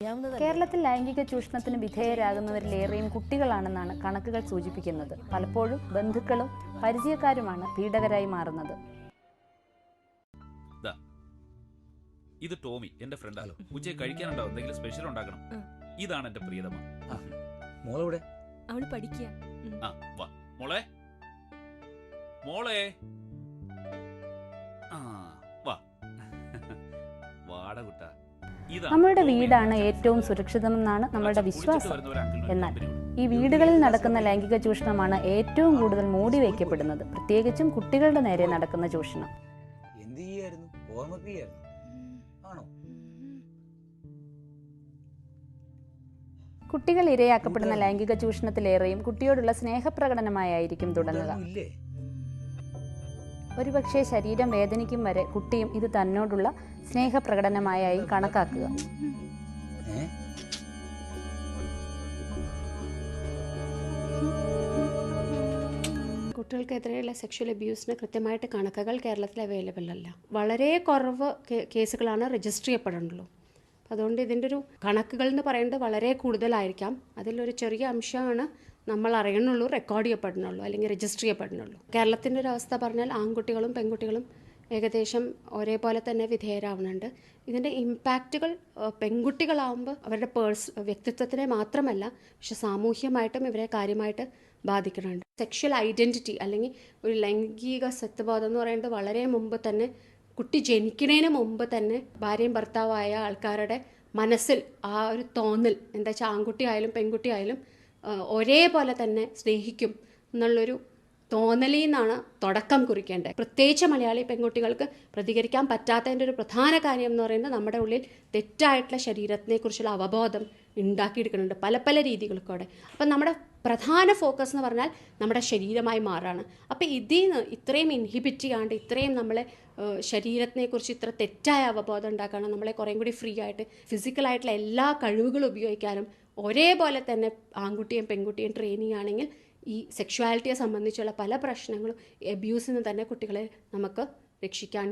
കേരളത്തിൽ ലൈംഗിക ചൂഷണത്തിന് വിധേയരാകുന്നവരിലേറെയും കുട്ടികളാണെന്നാണ് കണക്കുകൾ സൂചിപ്പിക്കുന്നത്. പലപ്പോഴും ബന്ധുക്കളും പരിചയക്കാരുമാണ് പീഡകരായി മാറുന്നത്. ഇത് ടോമി, എന്റെ ഫ്രണ്ടാണ്. ഉച്ചയ്ക്ക് കഴിക്കാനുണ്ടോ? എന്തെങ്കിലും സ്പെഷ്യൽ ഉണ്ടാക്കണം. ഇതാണ് എന്റെ പ്രിയതമ. മോളെവിടെ? അവള് പഠിക്കുക. മോളെ മോളെ വാട കുട്ട. നമ്മളുടെ വീടാണ് ഏറ്റവും സുരക്ഷിതമെന്നാണ് നമ്മളുടെ വിശ്വാസം. എന്നാൽ ഈ വീടുകളിൽ നടക്കുന്ന ലൈംഗിക ചൂഷണമാണ് ഏറ്റവും കൂടുതൽ മൂടി വയ്ക്കപ്പെടുന്നത്, പ്രത്യേകിച്ചും കുട്ടികളുടെ നേരെ നടക്കുന്ന ചൂഷണം. കുട്ടികൾ ഇരയാക്കപ്പെടുന്ന ലൈംഗിക ചൂഷണത്തിലേറെയും കുട്ടിയോടുള്ള സ്നേഹപ്രകടനമായിരിക്കും തുടങ്ങുക. ഒരുപക്ഷെ ശരീരം വേദനിക്കും വരെ കുട്ടിയും ഇത് തന്നോടുള്ള സ്നേഹപ്രകടനമായും കണക്കാക്കുക. കുട്ടികൾക്കെതിരെയുള്ള സെക്ഷൽ അബ്യൂസിന് കൃത്യമായിട്ട് കണക്കുകൾ കേരളത്തിൽ അവൈലബിൾ അല്ല. വളരെ കുറവ് കേസുകളാണ് രജിസ്റ്റർ ചെയ്യപ്പെടുന്നുള്ളൂ. അതുകൊണ്ട് ഇതിൻ്റെ ഒരു കണക്കുകൾ എന്ന് പറയുന്നത് വളരെ കൂടുതലായിരിക്കാം. അതിലൊരു ചെറിയ അംശമാണ് നമ്മൾ അറിയണുള്ളൂ, റെക്കോർഡ് ചെയ്യപ്പെടുന്നുള്ളൂ, അല്ലെങ്കിൽ രജിസ്റ്റർ ചെയ്യപ്പെടുന്നുള്ളൂ. കേരളത്തിൻ്റെ ഒരു അവസ്ഥ പറഞ്ഞാൽ ആൺകുട്ടികളും പെൺകുട്ടികളും ഏകദേശം ഒരേപോലെ തന്നെ വിധേയരാവുന്നുണ്ട്. ഇതിൻ്റെ ഇമ്പാക്റ്റുകൾ പെൺകുട്ടികളാവുമ്പോൾ അവരുടെ വ്യക്തിത്വത്തിനെ മാത്രമല്ല, പക്ഷെ സാമൂഹ്യമായിട്ടും ഇവരെ കാര്യമായിട്ട് ബാധിക്കുന്നുണ്ട്. സെക്ഷൽ ഐഡൻറ്റിറ്റി അല്ലെങ്കിൽ ഒരു ലൈംഗിക സത്വബോധം എന്ന് പറയുന്നത് വളരെ മുമ്പ് തന്നെ, കുട്ടി ജനിക്കുന്നതിന് മുമ്പ് തന്നെ ഭാര്യയും ഭർത്താവായ ആൾക്കാരുടെ മനസ്സിൽ ആ ഒരു തോന്നൽ എന്താ വെച്ചാൽ ആൺകുട്ടി ആയാലും പെൺകുട്ടി ആയാലും ഒരേപോലെ തന്നെ സ്നേഹിക്കും എന്നുള്ളൊരു തോന്നലിൽ നിന്നാണ് തുടക്കം കുറിക്കേണ്ടത്. പ്രത്യേകിച്ച് മലയാളി പെൺകുട്ടികൾക്ക് പ്രതികരിക്കാൻ പറ്റാത്തതിൻ്റെ ഒരു പ്രധാന കാര്യം എന്ന് പറയുന്നത് നമ്മുടെ ഉള്ളിൽ തെറ്റായിട്ടുള്ള ശരീരത്തിനെക്കുറിച്ചുള്ള അവബോധം ഉണ്ടാക്കിയെടുക്കുന്നുണ്ട് പല പല രീതികൾക്കൂടെ. അപ്പം നമ്മുടെ പ്രധാന ഫോക്കസ് എന്ന് പറഞ്ഞാൽ നമ്മുടെ ശരീരമായി മാറാണ്. അപ്പോൾ ഇതിൽ നിന്ന് ഇത്രയും ഇൻഹിബിറ്റ് ചെയ്യാണ്ട്, ഇത്രയും നമ്മളെ ശരീരത്തിനെക്കുറിച്ച് ഇത്ര തെറ്റായ അവബോധം ഉണ്ടാക്കാനും, നമ്മളെ കുറേയും കൂടി ഫ്രീ ആയിട്ട് ഫിസിക്കലായിട്ടുള്ള എല്ലാ കഴിവുകളും ഉപയോഗിക്കാനും ഒരേപോലെ തന്നെ ആൺകുട്ടിയും പെൺകുട്ടിയും ട്രെയിനിങ് ആണെങ്കിൽ ഈ സെക്ഷുവാലിറ്റിയെ സംബന്ധിച്ചുള്ള പല പ്രശ്നങ്ങളും അബ്യൂസിൽ നിന്ന് തന്നെ കുട്ടികളെ നമുക്ക് രക്ഷിക്കാൻ